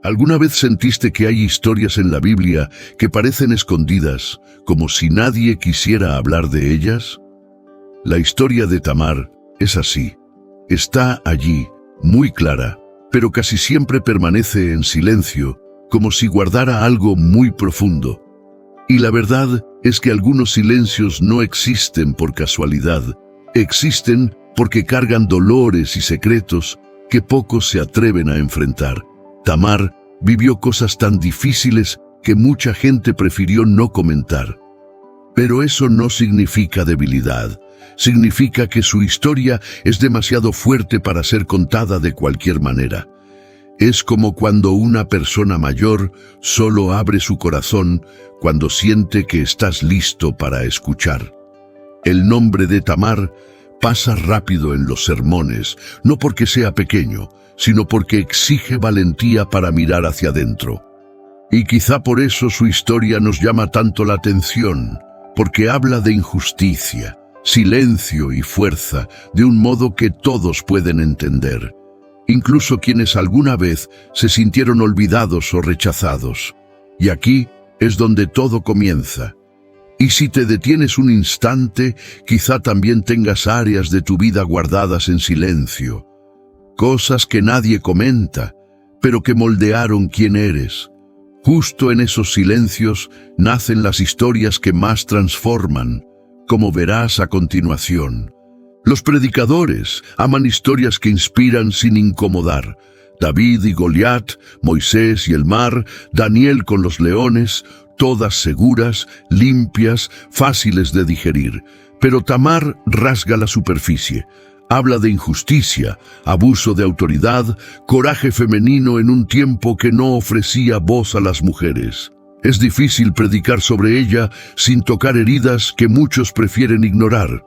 ¿Alguna vez sentiste que hay historias en la Biblia que parecen escondidas, como si nadie quisiera hablar de ellas? La historia de Tamar es así. Está allí, muy clara, pero casi siempre permanece en silencio, como si guardara algo muy profundo. Y la verdad es que algunos silencios no existen por casualidad, existen porque cargan dolores y secretos que pocos se atreven a enfrentar. Tamar vivió cosas tan difíciles que mucha gente prefirió no comentar. Pero eso no significa debilidad, significa que su historia es demasiado fuerte para ser contada de cualquier manera. Es como cuando una persona mayor solo abre su corazón cuando siente que estás listo para escuchar. El nombre de Tamar pasa rápido en los sermones, no porque sea pequeño, sino porque exige valentía para mirar hacia adentro. Y quizá por eso su historia nos llama tanto la atención, porque habla de injusticia, silencio y fuerza, de un modo que todos pueden entender, incluso quienes alguna vez se sintieron olvidados o rechazados. Y aquí es donde todo comienza. Y si te detienes un instante, quizá también tengas áreas de tu vida guardadas en silencio, cosas que nadie comenta, pero que moldearon quién eres. Justo en esos silencios nacen las historias que más transforman, como verás a continuación. Los predicadores aman historias que inspiran sin incomodar. David y Goliat, Moisés y el mar, Daniel con los leones, todas seguras, limpias, fáciles de digerir. Pero Tamar rasga la superficie. Habla de injusticia, abuso de autoridad, coraje femenino en un tiempo que no ofrecía voz a las mujeres. Es difícil predicar sobre ella sin tocar heridas que muchos prefieren ignorar.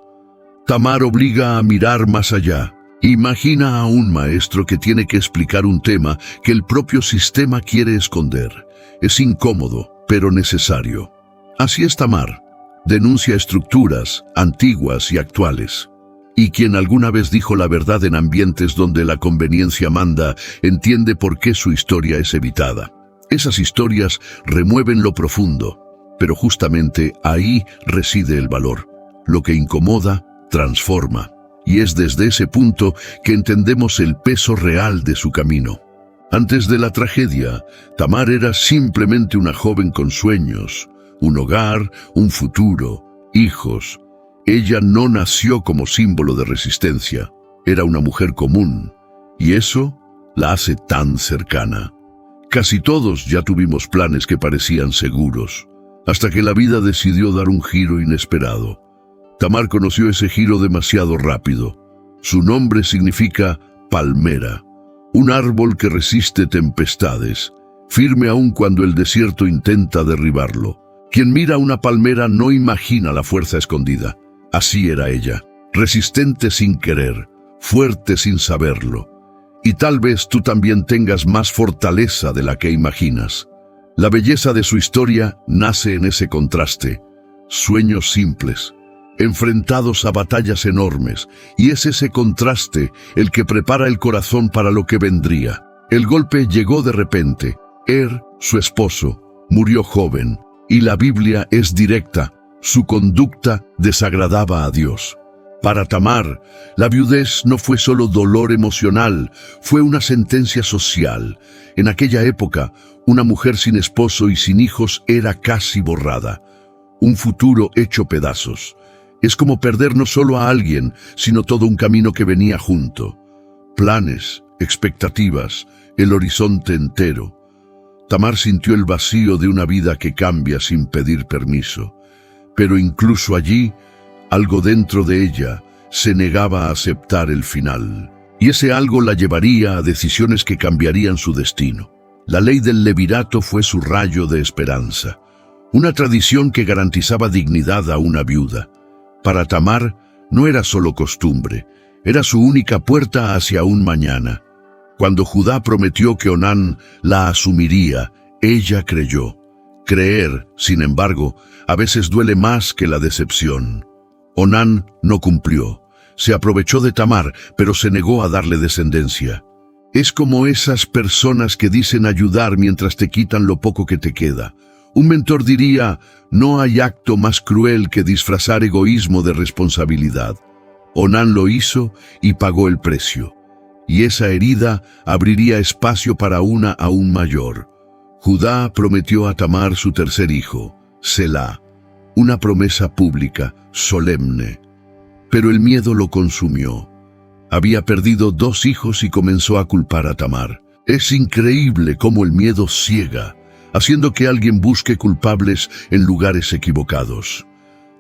Tamar obliga a mirar más allá. Imagina a un maestro que tiene que explicar un tema que el propio sistema quiere esconder. Es incómodo, pero necesario. Así es Tamar. Denuncia estructuras antiguas y actuales. Y quien alguna vez dijo la verdad en ambientes donde la conveniencia manda, entiende por qué su historia es evitada. Esas historias remueven lo profundo, pero justamente ahí reside el valor. Lo que incomoda, transforma. Y es desde ese punto que entendemos el peso real de su camino. Antes de la tragedia, Tamar era simplemente una joven con sueños, un hogar, un futuro, hijos. Ella no nació como símbolo de resistencia, era una mujer común, y eso la hace tan cercana. Casi todos ya tuvimos planes que parecían seguros, hasta que la vida decidió dar un giro inesperado. Tamar conoció ese giro demasiado rápido. Su nombre significa palmera, un árbol que resiste tempestades, firme aun cuando el desierto intenta derribarlo. Quien mira una palmera no imagina la fuerza escondida. Así era ella, resistente sin querer, fuerte sin saberlo. Y tal vez tú también tengas más fortaleza de la que imaginas. La belleza de su historia nace en ese contraste. Sueños simples, enfrentados a batallas enormes, y es ese contraste el que prepara el corazón para lo que vendría. El golpe llegó de repente. Su esposo, murió joven, y la Biblia es directa. Su conducta desagradaba a Dios. Para Tamar, la viudez no fue solo dolor emocional, fue una sentencia social. En aquella época, una mujer sin esposo y sin hijos era casi borrada. Un futuro hecho pedazos. Es como perder no solo a alguien, sino todo un camino que venía junto. Planes, expectativas, el horizonte entero. Tamar sintió el vacío de una vida que cambia sin pedir permiso. Pero incluso allí, algo dentro de ella se negaba a aceptar el final. Y ese algo la llevaría a decisiones que cambiarían su destino. La ley del levirato fue su rayo de esperanza. Una tradición que garantizaba dignidad a una viuda. Para Tamar no era solo costumbre, era su única puerta hacia un mañana. Cuando Judá prometió que Onán la asumiría, ella creyó. Creer, sin embargo, a veces duele más que la decepción. Onán no cumplió. Se aprovechó de Tamar, pero se negó a darle descendencia. Es como esas personas que dicen ayudar mientras te quitan lo poco que te queda. Un mentor diría, no hay acto más cruel que disfrazar egoísmo de responsabilidad. Onán lo hizo y pagó el precio. Y esa herida abriría espacio para una aún mayor. Judá prometió a Tamar su tercer hijo, Selá, una promesa pública, solemne. Pero el miedo lo consumió. Había perdido 2 hijos y comenzó a culpar a Tamar. Es increíble cómo el miedo ciega, haciendo que alguien busque culpables en lugares equivocados.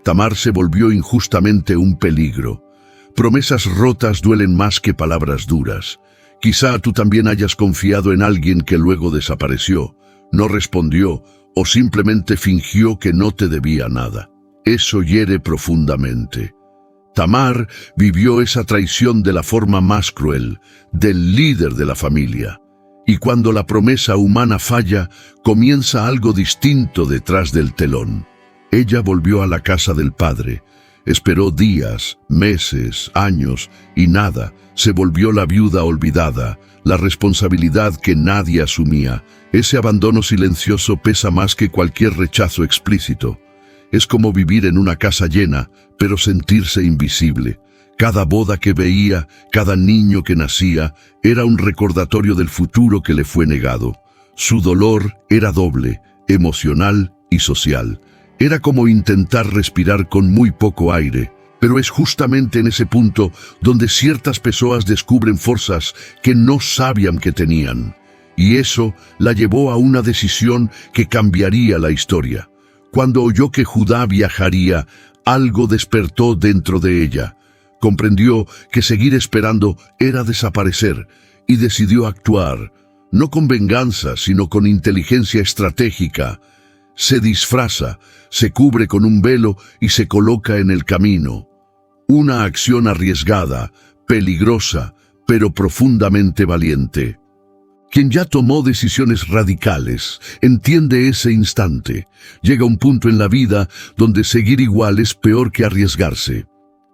Tamar se volvió injustamente un peligro. Promesas rotas duelen más que palabras duras. Quizá tú también hayas confiado en alguien que luego desapareció, no respondió o simplemente fingió que no te debía nada. Eso hiere profundamente. Tamar vivió esa traición de la forma más cruel, del líder de la familia. Y cuando la promesa humana falla, comienza algo distinto detrás del telón. Ella volvió a la casa del padre. Esperó días, meses, años, y nada. Se volvió la viuda olvidada, la responsabilidad que nadie asumía. Ese abandono silencioso pesa más que cualquier rechazo explícito. Es como vivir en una casa llena, pero sentirse invisible. Cada boda que veía, cada niño que nacía, era un recordatorio del futuro que le fue negado. Su dolor era doble, emocional y social. Era como intentar respirar con muy poco aire, pero es justamente en ese punto donde ciertas personas descubren fuerzas que no sabían que tenían. Y eso la llevó a una decisión que cambiaría la historia. Cuando oyó que Judá viajaría, algo despertó dentro de ella. Comprendió que seguir esperando era desaparecer y decidió actuar, no con venganza, sino con inteligencia estratégica. Se disfraza, se cubre con un velo y se coloca en el camino. Una acción arriesgada, peligrosa, pero profundamente valiente. Quien ya tomó decisiones radicales entiende ese instante. Llega un punto en la vida donde seguir igual es peor que arriesgarse.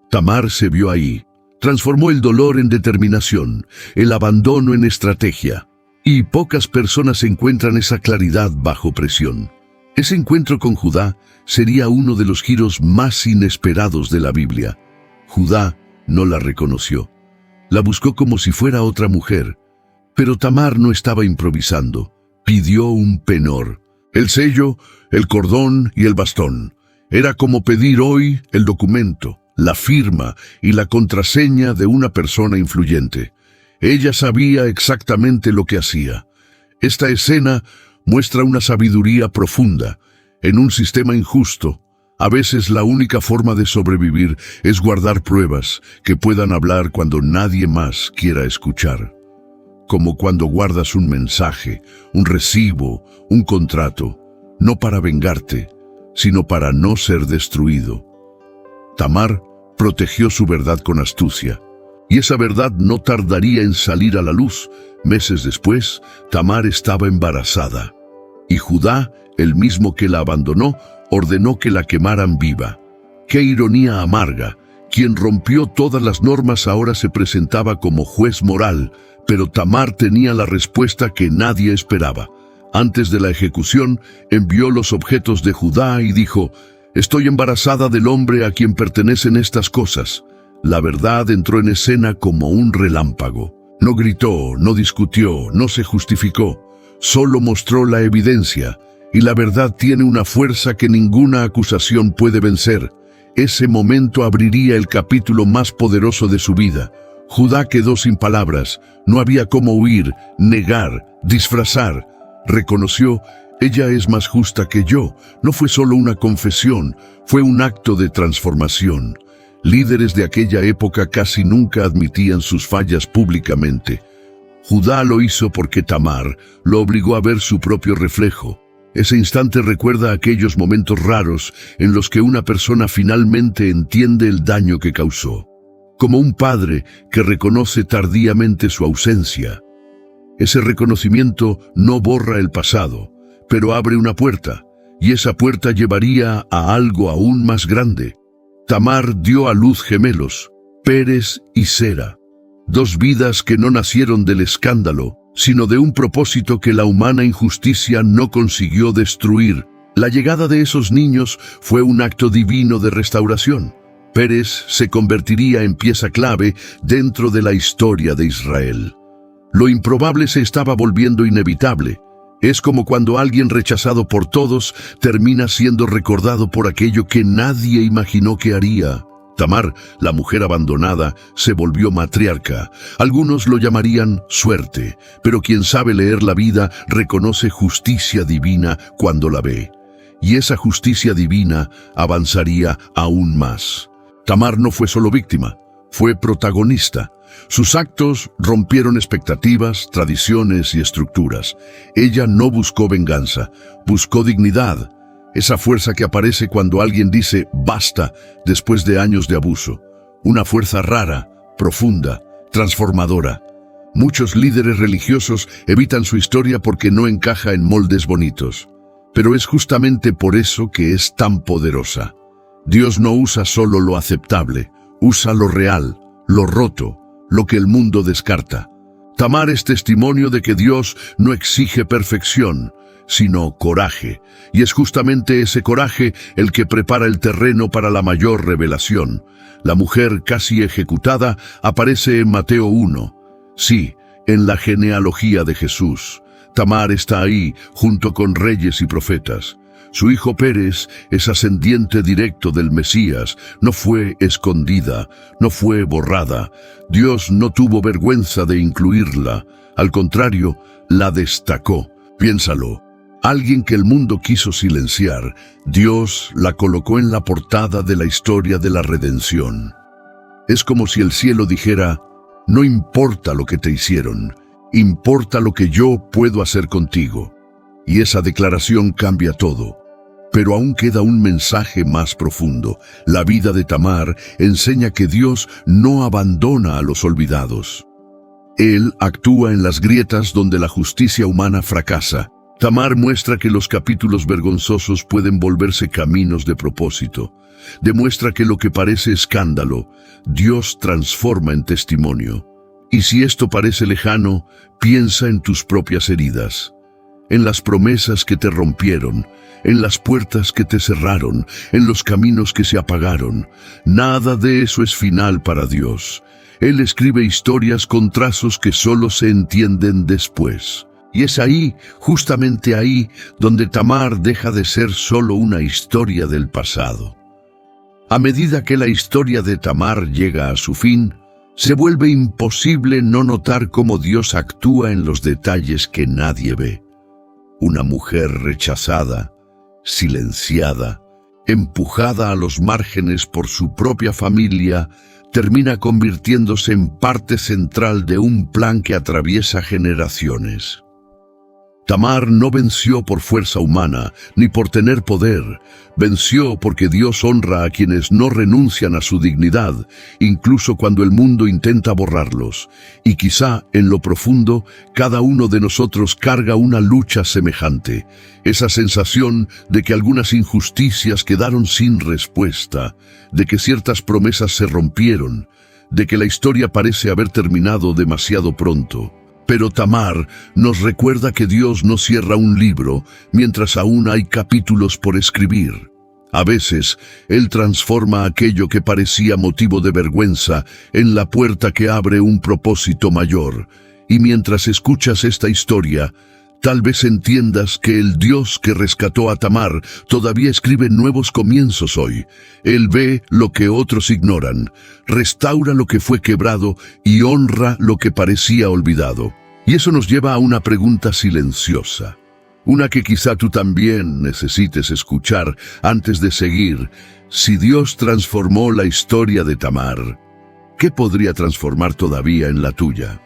Tamar se vio ahí. Transformó el dolor en determinación, el abandono en estrategia. Y pocas personas encuentran esa claridad bajo presión. Ese encuentro con Judá sería uno de los giros más inesperados de la Biblia. Judá no la reconoció. La buscó como si fuera otra mujer. Pero Tamar no estaba improvisando. Pidió un penor. El sello, el cordón y el bastón. Era como pedir hoy el documento, la firma y la contraseña de una persona influyente. Ella sabía exactamente lo que hacía. Esta escena muestra una sabiduría profunda. En un sistema injusto, a veces la única forma de sobrevivir es guardar pruebas que puedan hablar cuando nadie más quiera escuchar. Como cuando guardas un mensaje, un recibo, un contrato, no para vengarte, sino para no ser destruido. Tamar protegió su verdad con astucia, y esa verdad no tardaría en salir a la luz. Meses después, Tamar estaba embarazada, y Judá, el mismo que la abandonó, ordenó que la quemaran viva. ¡Qué ironía amarga! Quien rompió todas las normas ahora se presentaba como juez moral, pero Tamar tenía la respuesta que nadie esperaba. Antes de la ejecución, envió los objetos de Judá y dijo: «Estoy embarazada del hombre a quien pertenecen estas cosas». La verdad entró en escena como un relámpago. No gritó, no discutió, no se justificó. Solo mostró la evidencia, y la verdad tiene una fuerza que ninguna acusación puede vencer. Ese momento abriría el capítulo más poderoso de su vida. Judá quedó sin palabras. No había cómo huir, negar, disfrazar. Reconoció: ella es más justa que yo. No fue solo una confesión, fue un acto de transformación. Líderes de aquella época casi nunca admitían sus fallas públicamente. Judá lo hizo porque Tamar lo obligó a ver su propio reflejo. Ese instante recuerda aquellos momentos raros en los que una persona finalmente entiende el daño que causó. Como un padre que reconoce tardíamente su ausencia. Ese reconocimiento no borra el pasado, pero abre una puerta, y esa puerta llevaría a algo aún más grande. Tamar dio a luz gemelos, Pérez y Sera. Dos vidas que no nacieron del escándalo, sino de un propósito que la humana injusticia no consiguió destruir. La llegada de esos niños fue un acto divino de restauración. Pérez se convertiría en pieza clave dentro de la historia de Israel. Lo improbable se estaba volviendo inevitable. Es como cuando alguien rechazado por todos termina siendo recordado por aquello que nadie imaginó que haría. Tamar, la mujer abandonada, se volvió matriarca. Algunos lo llamarían suerte, pero quien sabe leer la vida reconoce justicia divina cuando la ve. Y esa justicia divina avanzaría aún más. Tamar no fue solo víctima, fue protagonista. Sus actos rompieron expectativas, tradiciones y estructuras. Ella no buscó venganza, buscó dignidad. Esa fuerza que aparece cuando alguien dice basta después de años de abuso. Una fuerza rara, profunda, transformadora. Muchos líderes religiosos evitan su historia porque no encaja en moldes bonitos. Pero es justamente por eso que es tan poderosa. Dios no usa solo lo aceptable, usa lo real, lo roto, lo que el mundo descarta. Tamar es testimonio de que Dios no exige perfección, sino coraje, y es justamente ese coraje el que prepara el terreno para la mayor revelación. La mujer casi ejecutada aparece en Mateo 1. Sí, en la genealogía de Jesús. Tamar está ahí, junto con reyes y profetas. Su hijo Pérez es ascendiente directo del Mesías, no fue escondida, no fue borrada. Dios no tuvo vergüenza de incluirla, al contrario, la destacó. Piénsalo. Alguien que el mundo quiso silenciar, Dios la colocó en la portada de la historia de la redención. Es como si el cielo dijera, no importa lo que te hicieron, importa lo que yo puedo hacer contigo. Y esa declaración cambia todo. Pero aún queda un mensaje más profundo. La vida de Tamar enseña que Dios no abandona a los olvidados. Él actúa en las grietas donde la justicia humana fracasa. Tamar muestra que los capítulos vergonzosos pueden volverse caminos de propósito. Demuestra que lo que parece escándalo, Dios transforma en testimonio. Y si esto parece lejano, piensa en tus propias heridas, en las promesas que te rompieron, en las puertas que te cerraron, en los caminos que se apagaron. Nada de eso es final para Dios. Él escribe historias con trazos que solo se entienden después. Y es ahí, justamente ahí, donde Tamar deja de ser solo una historia del pasado. A medida que la historia de Tamar llega a su fin, se vuelve imposible no notar cómo Dios actúa en los detalles que nadie ve. Una mujer rechazada, silenciada, empujada a los márgenes por su propia familia, termina convirtiéndose en parte central de un plan que atraviesa generaciones. Tamar no venció por fuerza humana, ni por tener poder. Venció porque Dios honra a quienes no renuncian a su dignidad, incluso cuando el mundo intenta borrarlos. Y quizá, en lo profundo, cada uno de nosotros carga una lucha semejante. Esa sensación de que algunas injusticias quedaron sin respuesta, de que ciertas promesas se rompieron, de que la historia parece haber terminado demasiado pronto. Pero Tamar nos recuerda que Dios no cierra un libro mientras aún hay capítulos por escribir. A veces, Él transforma aquello que parecía motivo de vergüenza en la puerta que abre un propósito mayor. Y mientras escuchas esta historia, tal vez entiendas que el Dios que rescató a Tamar todavía escribe nuevos comienzos hoy. Él ve lo que otros ignoran, restaura lo que fue quebrado y honra lo que parecía olvidado. Y eso nos lleva a una pregunta silenciosa, una que quizá tú también necesites escuchar antes de seguir. Si Dios transformó la historia de Tamar, ¿qué podría transformar todavía en la tuya?